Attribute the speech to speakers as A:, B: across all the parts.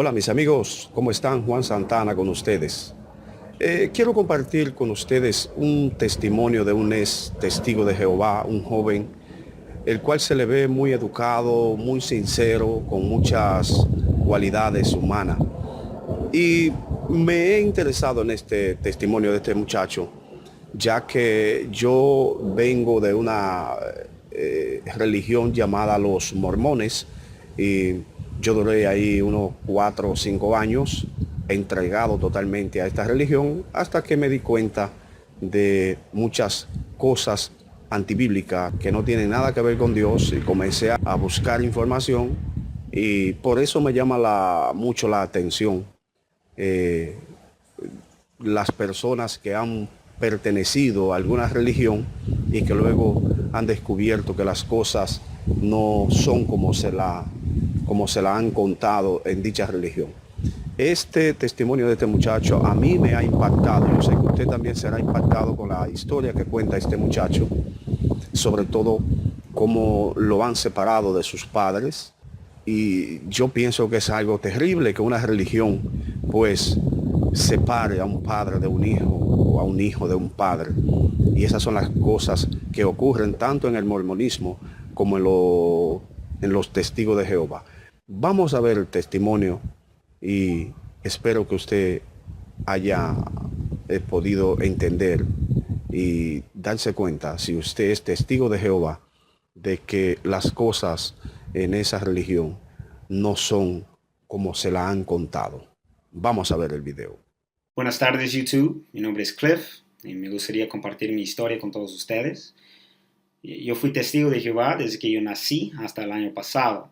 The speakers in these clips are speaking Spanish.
A: Hola mis amigos, ¿cómo están? Juan Santana con ustedes. Quiero compartir con ustedes un testimonio de un ex testigo de Jehová, un joven, el cual se le ve muy educado, muy sincero, con muchas cualidades humanas. Y me he interesado en este testimonio de este muchacho, ya que yo vengo de una religión llamada los mormones y yo duré ahí unos 4 o 5 años entregado totalmente a esta religión hasta que me di cuenta de muchas cosas antibíblicas que no tienen nada que ver con Dios y comencé a buscar información y por eso me llama mucho la atención eh, las personas que han pertenecido a alguna religión y que luego han descubierto que las cosas no son como se la han contado en dicha religión. Este testimonio de este muchacho a mí me ha impactado. Yo sé que usted también será impactado con la historia que cuenta este muchacho, sobre todo cómo lo han separado de sus padres. Y yo pienso que es algo terrible que una religión pues separe a un padre de un hijo o a un hijo de un padre. Y esas son las cosas que ocurren tanto en el mormonismo como en los testigos de Jehová. Vamos a ver el testimonio y espero que usted haya podido entender y darse cuenta, si usted es testigo de Jehová, de que las cosas en esa religión no son como se la han contado. Vamos a ver el video.
B: Buenas tardes YouTube, mi nombre es Cliff y me gustaría compartir mi historia con todos ustedes. Yo fui testigo de Jehová desde que yo nací hasta el año pasado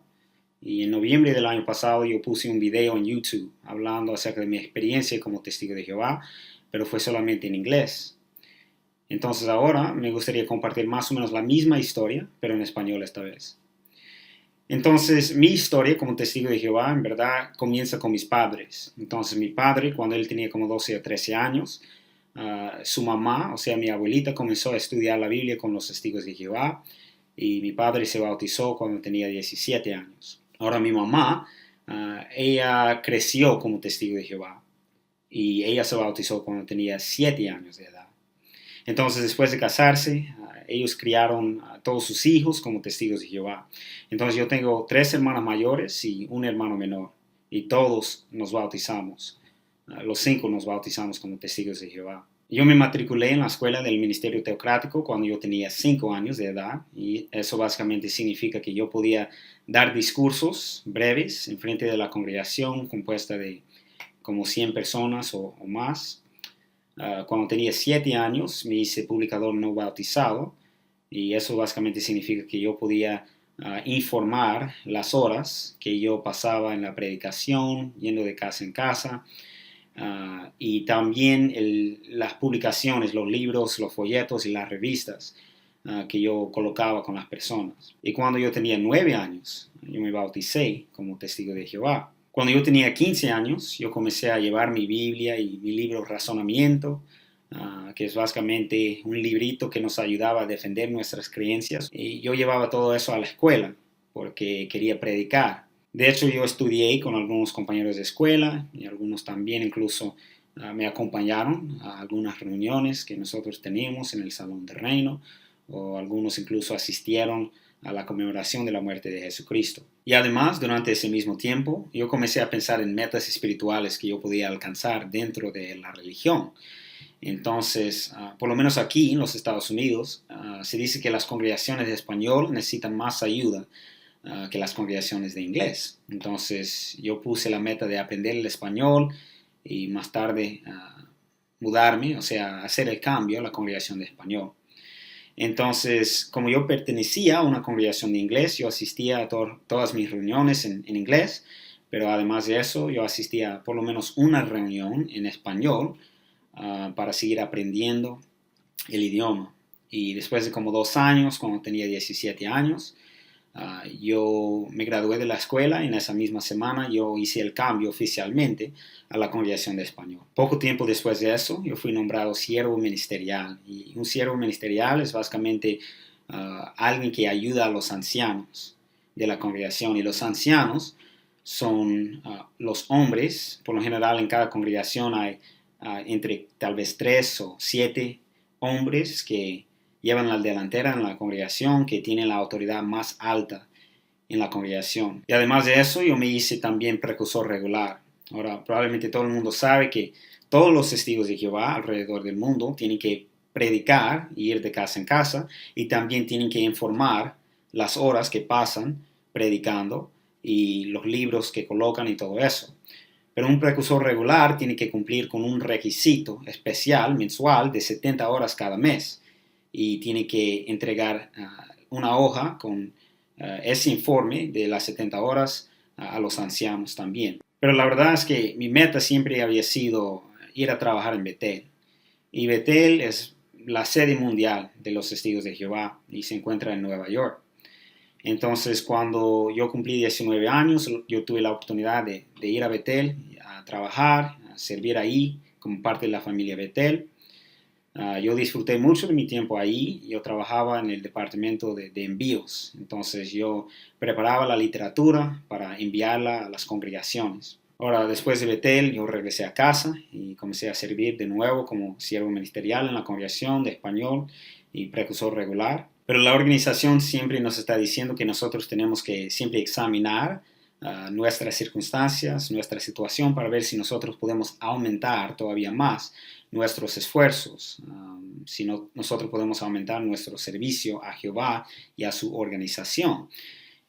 B: y en noviembre del año pasado yo puse un video en YouTube hablando acerca de mi experiencia como testigo de Jehová, pero fue solamente en inglés. Entonces ahora me gustaría compartir más o menos la misma historia, pero en español esta vez. Entonces, mi historia como testigo de Jehová, en verdad, comienza con mis padres. Entonces, mi padre, cuando él tenía como 12 o 13 años, su mamá, o sea, mi abuelita, comenzó a estudiar la Biblia con los testigos de Jehová y mi padre se bautizó cuando tenía 17 años. Ahora, mi mamá, ella creció como testigo de Jehová y ella se bautizó cuando tenía 7 años de edad. Entonces, después de casarse, ellos criaron a todos sus hijos como testigos de Jehová. Entonces, yo tengo 3 hermanas mayores y un hermano menor, y todos nos bautizamos. Los 5 nos bautizamos como testigos de Jehová. Yo me matriculé en la escuela del Ministerio Teocrático cuando yo tenía 5 años de edad, y eso básicamente significa que yo podía dar discursos breves en frente de la congregación compuesta de como 100 personas o más. Cuando tenía 7 años me hice publicador no bautizado y eso básicamente significa que yo podía informar las horas que yo pasaba en la predicación, yendo de casa en casa, y también las publicaciones, los libros, los folletos y las revistas que yo colocaba con las personas. Y cuando yo tenía 9 años, yo me bauticé como testigo de Jehová. Cuando yo tenía 15 años, yo comencé a llevar mi Biblia y mi libro Razonamiento, que es básicamente un librito que nos ayudaba a defender nuestras creencias. Y yo llevaba todo eso a la escuela porque quería predicar. De hecho, yo estudié con algunos compañeros de escuela y algunos también incluso me acompañaron a algunas reuniones que nosotros teníamos en el Salón del Reino, o algunos incluso asistieron a la conmemoración de la muerte de Jesucristo. Y además, durante ese mismo tiempo, yo comencé a pensar en metas espirituales que yo podía alcanzar dentro de la religión. Entonces, por lo menos aquí en los Estados Unidos, se dice que las congregaciones de español necesitan más ayuda que las congregaciones de inglés. Entonces, yo puse la meta de aprender el español y más tarde mudarme, o sea, hacer el cambio a la congregación de español. Entonces, como yo pertenecía a una congregación de inglés, yo asistía a todas mis reuniones en inglés, pero además de eso, yo asistía a por lo menos una reunión en español para seguir aprendiendo el idioma. Y después de como 2 años, cuando tenía 17 años, yo me gradué de la escuela y en esa misma semana yo hice el cambio oficialmente a la congregación de español. Poco tiempo después de eso, yo fui nombrado siervo ministerial. Y un siervo ministerial es básicamente alguien que ayuda a los ancianos de la congregación. Y los ancianos son los hombres. Por lo general en cada congregación hay entre tal vez 3 o 7 hombres que llevan la delantera en la congregación, que tienen la autoridad más alta en la congregación. Y además de eso, yo me hice también precursor regular. Ahora, probablemente todo el mundo sabe que todos los testigos de Jehová alrededor del mundo tienen que predicar y ir de casa en casa, y también tienen que informar las horas que pasan predicando y los libros que colocan y todo eso. Pero un precursor regular tiene que cumplir con un requisito especial mensual de 70 horas cada mes, y tiene que entregar una hoja con ese informe de las 70 horas a los ancianos también. Pero la verdad es que mi meta siempre había sido ir a trabajar en Betel. Y Betel es la sede mundial de los Testigos de Jehová y se encuentra en Nueva York. Entonces, cuando yo cumplí 19 años, yo tuve la oportunidad de ir a Betel a trabajar, a servir ahí como parte de la familia Betel. Yo disfruté mucho de mi tiempo ahí. Yo trabajaba en el departamento de envíos. Entonces, yo preparaba la literatura para enviarla a las congregaciones. Ahora, después de Betel, yo regresé a casa y comencé a servir de nuevo como siervo ministerial en la congregación de español y precursor regular. Pero la organización siempre nos está diciendo que nosotros tenemos que siempre examinar nuestras circunstancias, nuestra situación, para ver si nosotros podemos aumentar todavía más nuestros esfuerzos, si nosotros podemos aumentar nuestro servicio a Jehová y a su organización.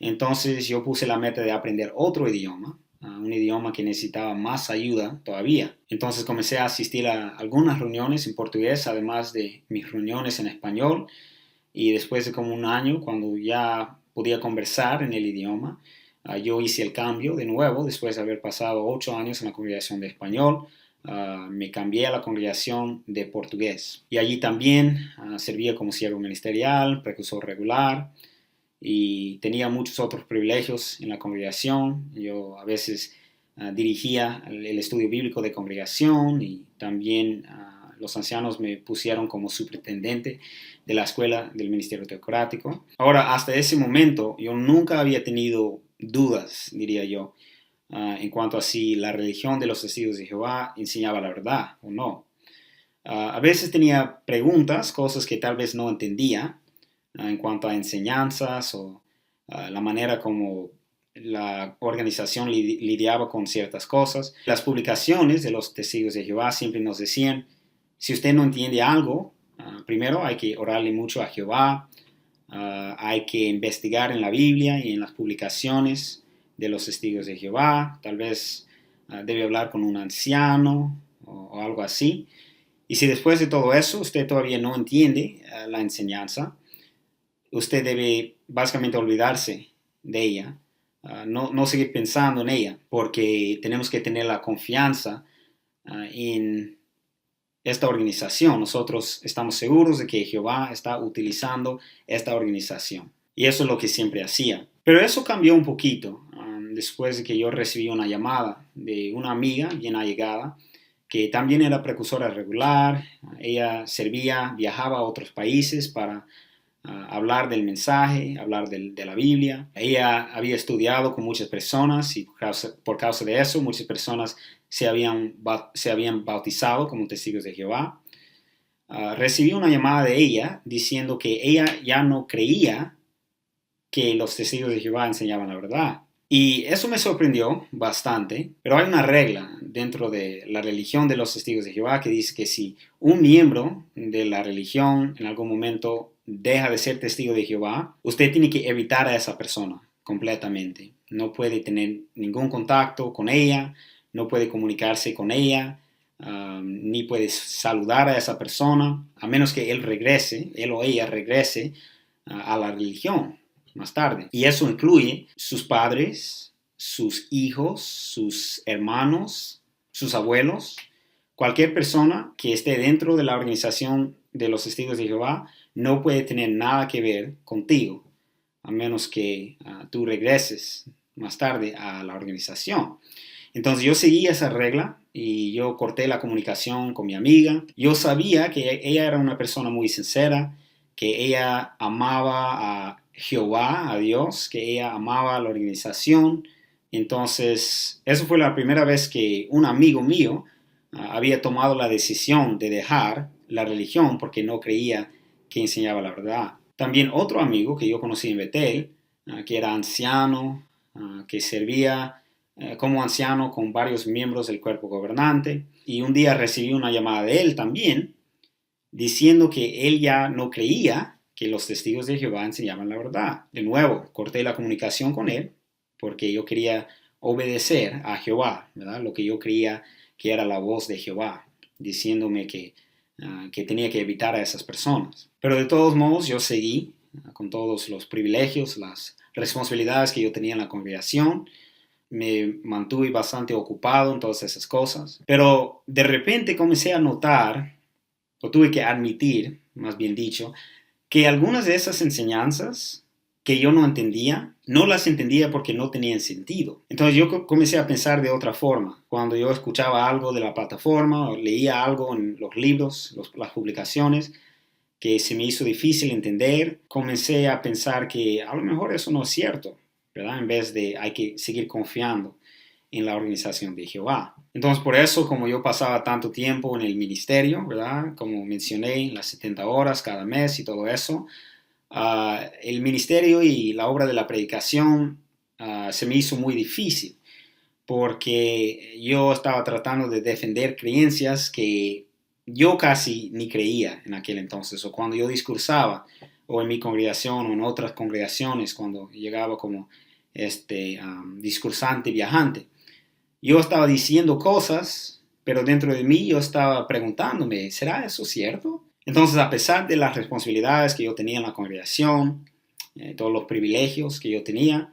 B: Entonces yo puse la meta de aprender otro idioma, un idioma que necesitaba más ayuda todavía. Entonces comencé a asistir a algunas reuniones en portugués, además de mis reuniones en español, y después de como un año, cuando ya podía conversar en el idioma, yo hice el cambio de nuevo. Después de haber pasado 8 años en la congregación de español, me cambié a la congregación de portugués. Y allí también servía como siervo ministerial, precursor regular, y tenía muchos otros privilegios en la congregación. Yo a veces dirigía el estudio bíblico de congregación, y también los ancianos me pusieron como superintendente de la escuela del ministerio teocrático. Ahora, hasta ese momento, yo nunca había tenido dudas, diría yo, en cuanto a si la religión de los Testigos de Jehová enseñaba la verdad o no. A veces tenía preguntas, cosas que tal vez no entendía en cuanto a enseñanzas o la manera como la organización lidiaba con ciertas cosas. Las publicaciones de los Testigos de Jehová siempre nos decían: si usted no entiende algo, primero hay que orarle mucho a Jehová, hay que investigar en la Biblia y en las publicaciones de los Testigos de Jehová, tal vez debe hablar con un anciano o algo así. Y si después de todo eso usted todavía no entiende la enseñanza, usted debe básicamente olvidarse de ella, no seguir pensando en ella, porque tenemos que tener la confianza en esta organización. Nosotros estamos seguros de que Jehová está utilizando esta organización. Y eso es lo que siempre hacía. Pero eso cambió un poquito después de que yo recibí una llamada de una amiga bien allegada, que también era precursora regular. Ella viajaba a otros países para hablar del mensaje, hablar de la Biblia. Ella había estudiado con muchas personas, y por causa de eso muchas personas se habían bautizado como testigos de Jehová. Recibí una llamada de ella diciendo que ella ya no creía que los testigos de Jehová enseñaban la verdad. Y eso me sorprendió bastante, pero hay una regla dentro de la religión de los testigos de Jehová que dice que si un miembro de la religión en algún momento deja de ser testigo de Jehová, usted tiene que evitar a esa persona completamente. No puede tener ningún contacto con ella, no puede comunicarse con ella, ni puede saludar a esa persona, a menos que él o ella regrese a la religión más tarde. Y eso incluye sus padres, sus hijos, sus hermanos, sus abuelos. Cualquier persona que esté dentro de la organización de los Testigos de Jehová no puede tener nada que ver contigo, a menos que tú regreses más tarde a la organización. Entonces yo seguí esa regla y yo corté la comunicación con mi amiga. Yo sabía que ella era una persona muy sincera, que ella amaba a Jehová, a Dios, que ella amaba a la organización Entonces, eso fue la primera vez que un amigo mío había tomado la decisión de dejar la religión porque no creía que enseñaba la verdad. También otro amigo que yo conocí en Betel, que era anciano, que servía como anciano con varios miembros del cuerpo gobernante, y un día recibí una llamada de él también, diciendo que él ya no creía que los testigos de Jehová enseñaban la verdad. De nuevo, corté la comunicación con él porque yo quería obedecer a Jehová, ¿verdad? Lo que yo creía que era la voz de Jehová, diciéndome que tenía que evitar a esas personas. Pero de todos modos yo seguí con todos los privilegios, las responsabilidades que yo tenía en la congregación. Me mantuve bastante ocupado en todas esas cosas. Pero de repente comencé a notar, o tuve que admitir, más bien dicho, que algunas de esas enseñanzas que yo no entendía, no las entendía porque no tenían sentido. Entonces yo comencé a pensar de otra forma. Cuando yo escuchaba algo de la plataforma o leía algo en los libros, las publicaciones, que se me hizo difícil entender, comencé a pensar que a lo mejor eso no es cierto, ¿verdad? En vez de hay que seguir confiando en la organización de Jehová. Entonces, por eso, como yo pasaba tanto tiempo en el ministerio, ¿verdad? Como mencioné, las 70 horas cada mes y todo eso, el ministerio y la obra de la predicación se me hizo muy difícil porque yo estaba tratando de defender creencias que yo casi ni creía en aquel entonces, o cuando yo discursaba, o en mi congregación o en otras congregaciones, cuando llegaba como discursante viajante. Yo estaba diciendo cosas, pero dentro de mí yo estaba preguntándome, ¿será eso cierto? Entonces, a pesar de las responsabilidades que yo tenía en la congregación, todos los privilegios que yo tenía,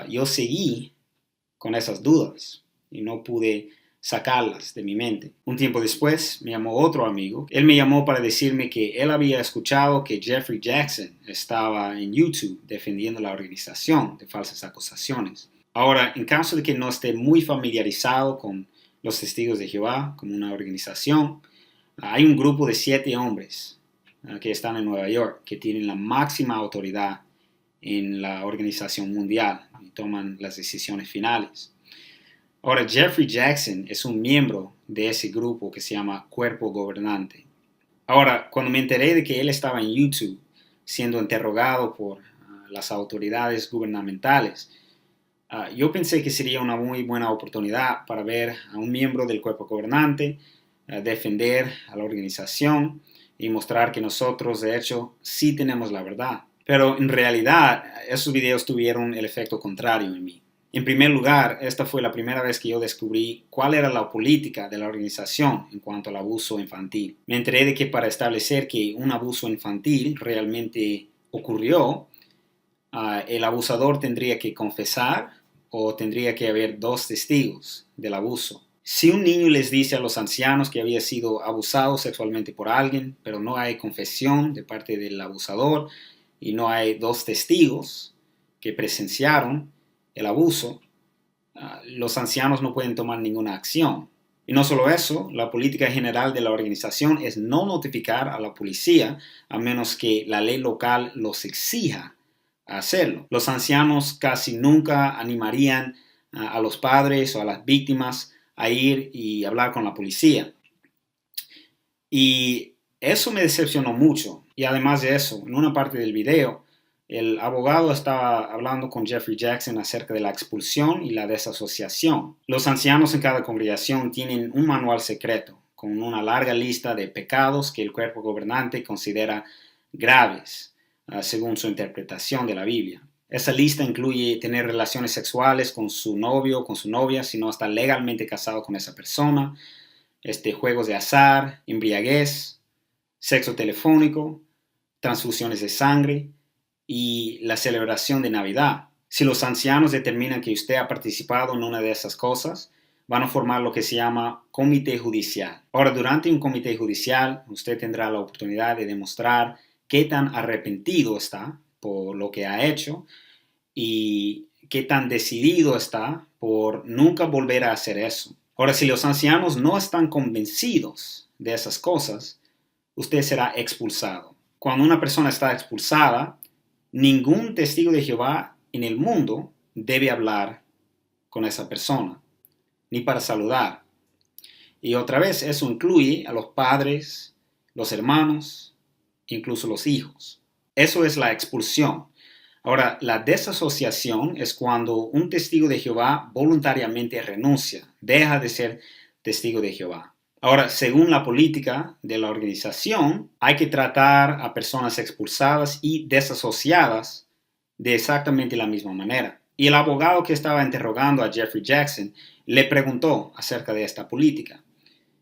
B: yo seguí con esas dudas y no pude sacarlas de mi mente. Un tiempo después me llamó otro amigo. Él me llamó para decirme que él había escuchado que Jeffrey Jackson estaba en YouTube defendiendo la organización de falsas acusaciones. Ahora, en caso de que no esté muy familiarizado con los Testigos de Jehová como una organización, hay un grupo de 7 hombres que están en Nueva York que tienen la máxima autoridad en la organización mundial y toman las decisiones finales. Ahora, Jeffrey Jackson es un miembro de ese grupo que se llama Cuerpo Gobernante. Ahora, cuando me enteré de que él estaba en YouTube siendo interrogado por las autoridades gubernamentales, yo pensé que sería una muy buena oportunidad para ver a un miembro del cuerpo gobernante defender a la organización y mostrar que nosotros, de hecho, sí tenemos la verdad. Pero en realidad, esos videos tuvieron el efecto contrario en mí. En primer lugar, esta fue la primera vez que yo descubrí cuál era la política de la organización en cuanto al abuso infantil. Me enteré de que para establecer que un abuso infantil realmente ocurrió, el abusador tendría que confesar o tendría que haber 2 testigos del abuso. Si un niño les dice a los ancianos que había sido abusado sexualmente por alguien, pero no hay confesión de parte del abusador y no hay 2 testigos que presenciaron el abuso, los ancianos no pueden tomar ninguna acción. Y no solo eso, la política general de la organización es no notificar a la policía a menos que la ley local los exija a hacerlo. Los ancianos casi nunca animarían a los padres o a las víctimas a ir y hablar con la policía. Y eso me decepcionó mucho. Y además de eso, en una parte del video, el abogado estaba hablando con Jeffrey Jackson acerca de la expulsión y la desasociación. Los ancianos en cada congregación tienen un manual secreto con una larga lista de pecados que el cuerpo gobernante considera graves, según su interpretación de la Biblia. Esa lista incluye tener relaciones sexuales con su novio o con su novia si no está legalmente casado con esa persona, juegos de azar, embriaguez, sexo telefónico, transfusiones de sangre y la celebración de Navidad. Si los ancianos determinan que usted ha participado en una de esas cosas, van a formar lo que se llama comité judicial. Ahora, durante un comité judicial, usted tendrá la oportunidad de demostrar qué tan arrepentido está por lo que ha hecho y qué tan decidido está por nunca volver a hacer eso. Ahora, si los ancianos no están convencidos de esas cosas, usted será expulsado. Cuando una persona está expulsada, ningún testigo de Jehová en el mundo debe hablar con esa persona, ni para saludar. Y otra vez, eso incluye a los padres, los hermanos, incluso los hijos. Eso es la expulsión. Ahora, la desasociación es cuando un testigo de Jehová voluntariamente renuncia, deja de ser testigo de Jehová. Ahora, según la política de la organización, hay que tratar a personas expulsadas y desasociadas de exactamente la misma manera. Y el abogado que estaba interrogando a Jeffrey Jackson le preguntó acerca de esta política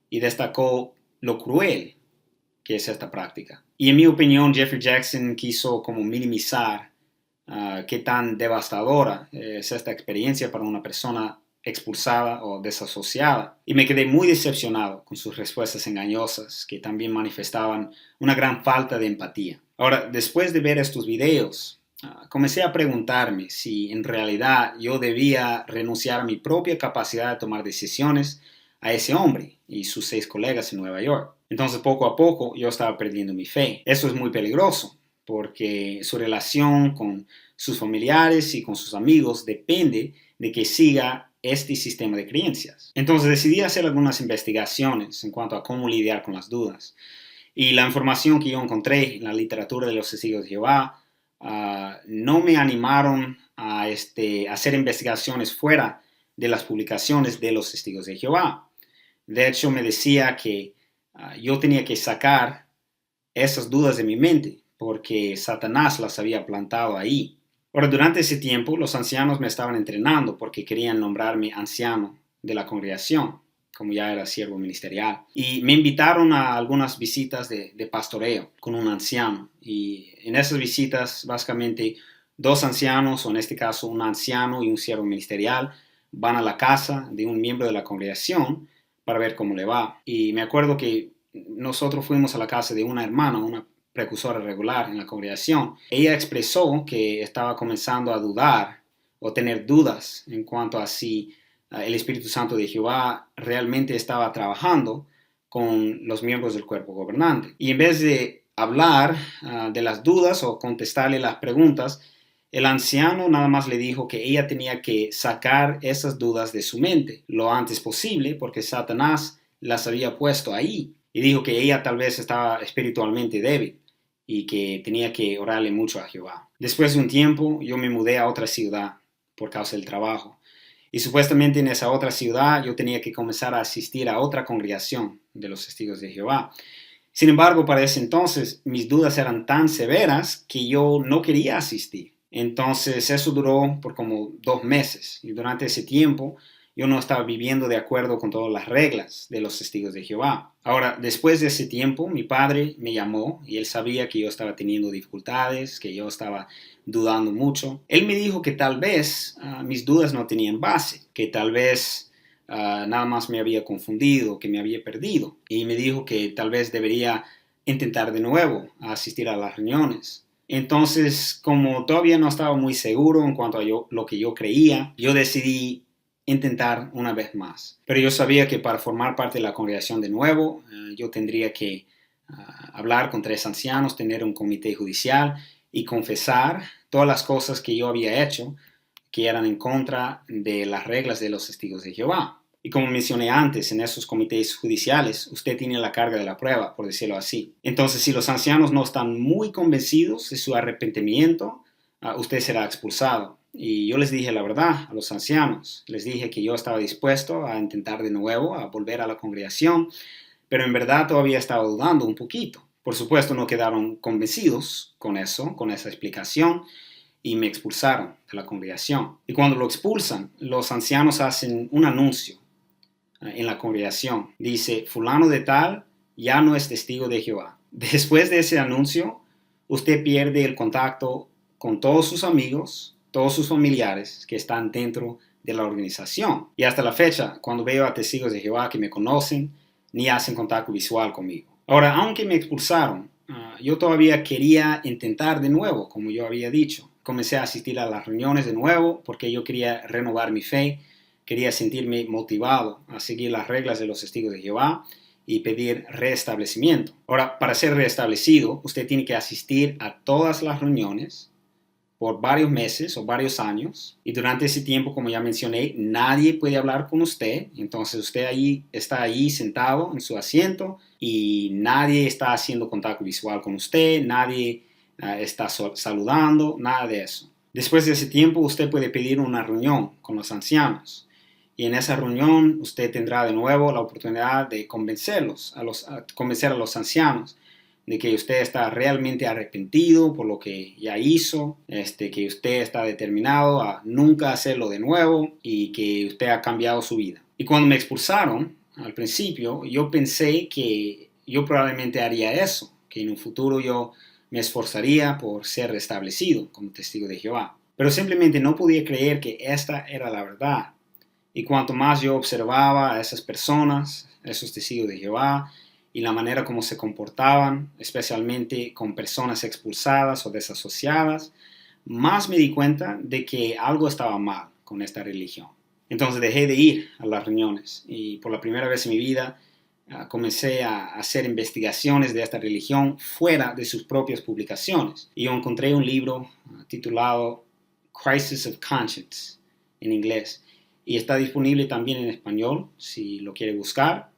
B: y destacó lo cruel que es esta práctica. Y en mi opinión, Jeffrey Jackson quiso como minimizar qué tan devastadora es esta experiencia para una persona expulsada o desasociada. Y me quedé muy decepcionado con sus respuestas engañosas, que también manifestaban una gran falta de empatía. Ahora, después de ver estos videos, comencé a preguntarme si en realidad yo debía renunciar a mi propia capacidad de tomar decisiones a ese hombre y sus 6 colegas en Nueva York. Entonces, poco a poco, yo estaba perdiendo mi fe. Eso es muy peligroso, porque su relación con sus familiares y con sus amigos depende de que siga este sistema de creencias. Entonces decidí hacer algunas investigaciones en cuanto a cómo lidiar con las dudas. Y la información que yo encontré en la literatura de los testigos de Jehová no me animaron a hacer investigaciones fuera de las publicaciones de los testigos de Jehová. De hecho, me decía que yo tenía que sacar esas dudas de mi mente, porque Satanás las había plantado ahí. Ahora, durante ese tiempo, los ancianos me estaban entrenando porque querían nombrarme anciano de la congregación, como ya era siervo ministerial. Y me invitaron a algunas visitas de pastoreo con un anciano. Y en esas visitas, básicamente, 2 ancianos, o en este caso un anciano y un siervo ministerial, van a la casa de un miembro de la congregación para ver cómo le va. Y me acuerdo que nosotros fuimos a la casa de una hermana, una precursora regular en la congregación. Ella expresó que estaba comenzando a dudar o tener dudas en cuanto a si el Espíritu Santo de Jehová realmente estaba trabajando con los miembros del cuerpo gobernante. Y en vez de hablar de las dudas o contestarle las preguntas, el anciano nada más le dijo que ella tenía que sacar esas dudas de su mente lo antes posible, porque Satanás las había puesto ahí. Y dijo que ella tal vez estaba espiritualmente débil y que tenía que orarle mucho a Jehová. Después de un tiempo, yo me mudé a otra ciudad por causa del trabajo. Y supuestamente en esa otra ciudad yo tenía que comenzar a asistir a otra congregación de los testigos de Jehová. Sin embargo, para ese entonces mis dudas eran tan severas que yo no quería asistir. Entonces eso duró por como 2 meses. Y durante ese tiempo yo no estaba viviendo de acuerdo con todas las reglas de los testigos de Jehová. Ahora, después de ese tiempo, mi padre me llamó y él sabía que yo estaba teniendo dificultades, que yo estaba dudando mucho. Él me dijo que tal vez mis dudas no tenían base, que tal vez nada más me había confundido, que me había perdido. Y me dijo que tal vez debería intentar de nuevo a asistir a las reuniones. Entonces, como todavía no estaba muy seguro en cuanto a lo que yo creía, yo decidí intentar una vez más. Pero yo sabía que para formar parte de la congregación de nuevo, yo tendría que hablar con 3 ancianos, tener un comité judicial y confesar todas las cosas que yo había hecho que eran en contra de las reglas de los testigos de Jehová. Y como mencioné antes, en esos comités judiciales, usted tiene la carga de la prueba, por decirlo así. Entonces, si los ancianos no están muy convencidos de su arrepentimiento, usted será expulsado. Y yo les dije la verdad a los ancianos. Les dije que yo estaba dispuesto a intentar de nuevo, a volver a la congregación, pero en verdad todavía estaba dudando un poquito. Por supuesto, no quedaron convencidos con eso, con esa explicación, y me expulsaron de la congregación. Y cuando lo expulsan, los ancianos hacen un anuncio en la congregación. Dice, fulano de tal ya no es testigo de Jehová. Después de ese anuncio, usted pierde el contacto con todos sus amigos, todos sus familiares que están dentro de la organización. Y hasta la fecha, cuando veo a testigos de Jehová que me conocen, ni hacen contacto visual conmigo. Ahora, aunque me expulsaron, yo todavía quería intentar de nuevo, como yo había dicho. Comencé a asistir a las reuniones de nuevo porque yo quería renovar mi fe, quería sentirme motivado a seguir las reglas de los testigos de Jehová y pedir restablecimiento. Ahora, para ser restablecido, usted tiene que asistir a todas las reuniones por varios meses o varios años, y durante ese tiempo, como ya mencioné, nadie puede hablar con usted. Entonces usted está ahí sentado en su asiento y nadie está haciendo contacto visual con usted, nadie está saludando, nada de eso. Después de ese tiempo usted puede pedir una reunión con los ancianos, y en esa reunión usted tendrá de nuevo la oportunidad de convencer a los ancianos de que usted está realmente arrepentido por lo que ya hizo, que usted está determinado a nunca hacerlo de nuevo y que usted ha cambiado su vida. Y cuando me expulsaron al principio, yo pensé que yo probablemente haría eso, que en un futuro yo me esforzaría por ser restablecido como testigo de Jehová. Pero simplemente no podía creer que esta era la verdad. Y cuanto más yo observaba a esas personas, a esos testigos de Jehová, y la manera como se comportaban, especialmente con personas expulsadas o desasociadas, más me di cuenta de que algo estaba mal con esta religión. Entonces dejé de ir a las reuniones y por la primera vez en mi vida comencé a hacer investigaciones de esta religión fuera de sus propias publicaciones. Y yo encontré un libro titulado Crisis of Conscience en inglés, y está disponible también en español si lo quiere buscar.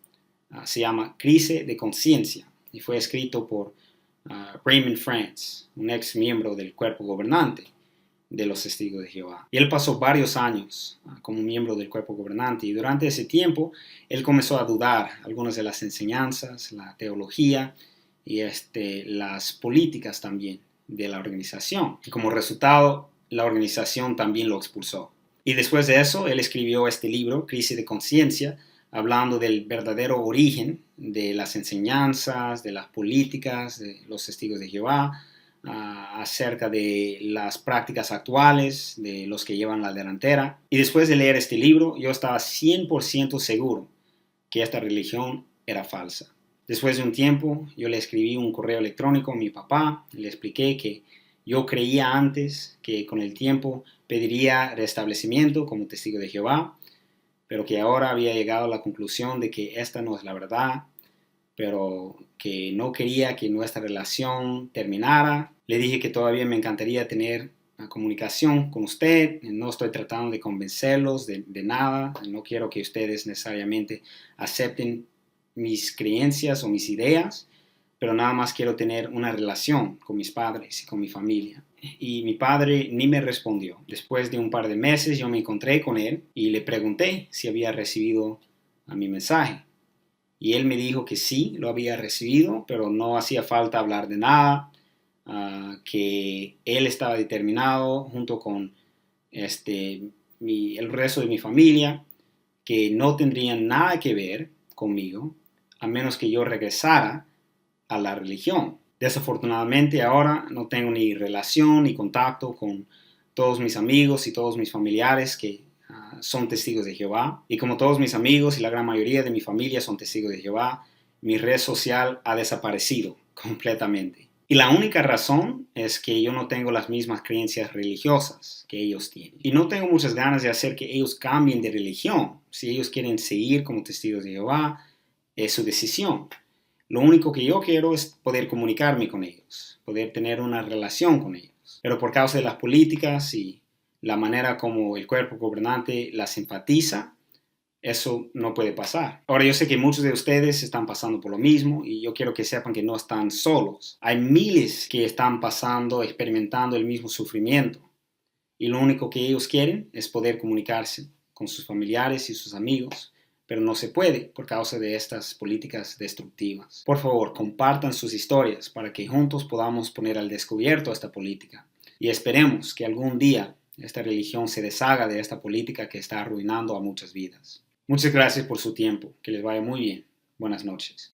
B: Se llama Crisis de Conciencia y fue escrito por Raymond France, un ex miembro del cuerpo gobernante de los Testigos de Jehová. Y él pasó varios años como miembro del cuerpo gobernante, y durante ese tiempo él comenzó a dudar algunas de las enseñanzas, la teología y las políticas también de la organización. Y como resultado, la organización también lo expulsó. Y después de eso, él escribió este libro, Crisis de Conciencia, hablando del verdadero origen de las enseñanzas, de las políticas de los Testigos de Jehová, acerca de las prácticas actuales de los que llevan la delantera. Y después de leer este libro, yo estaba 100% seguro que esta religión era falsa. Después de un tiempo, yo le escribí un correo electrónico a mi papá, le expliqué que yo creía antes que con el tiempo pediría restablecimiento como testigo de Jehová, pero que ahora había llegado a la conclusión de que esta no es la verdad, pero que no quería que nuestra relación terminara. Le dije que todavía me encantaría tener una comunicación con usted, no estoy tratando de convencerlos de nada, no quiero que ustedes necesariamente acepten mis creencias o mis ideas, pero nada más quiero tener una relación con mis padres y con mi familia. Y mi padre ni me respondió. Después de un par de meses yo me encontré con él y le pregunté si había recibido mi mensaje. Y él me dijo que sí, lo había recibido, pero no hacía falta hablar de nada, que él estaba determinado junto con el resto de mi familia, que no tendrían nada que ver conmigo, a menos que yo regresara a la religión. Desafortunadamente ahora no tengo ni relación ni contacto con todos mis amigos y todos mis familiares que son testigos de Jehová. Y como todos mis amigos y la gran mayoría de mi familia son testigos de Jehová, mi red social ha desaparecido completamente. Y la única razón es que yo no tengo las mismas creencias religiosas que ellos tienen. Y no tengo muchas ganas de hacer que ellos cambien de religión. Si ellos quieren seguir como testigos de Jehová, es su decisión. Lo único que yo quiero es poder comunicarme con ellos, poder tener una relación con ellos. Pero por causa de las políticas y la manera como el cuerpo gobernante las enfatiza, eso no puede pasar. Ahora, yo sé que muchos de ustedes están pasando por lo mismo y yo quiero que sepan que no están solos. Hay miles que están pasando, experimentando el mismo sufrimiento. Y lo único que ellos quieren es poder comunicarse con sus familiares y sus amigos, pero no se puede por causa de estas políticas destructivas. Por favor, compartan sus historias para que juntos podamos poner al descubierto esta política. Y esperemos que algún día esta religión se deshaga de esta política que está arruinando a muchas vidas. Muchas gracias por su tiempo. Que les vaya muy bien. Buenas noches.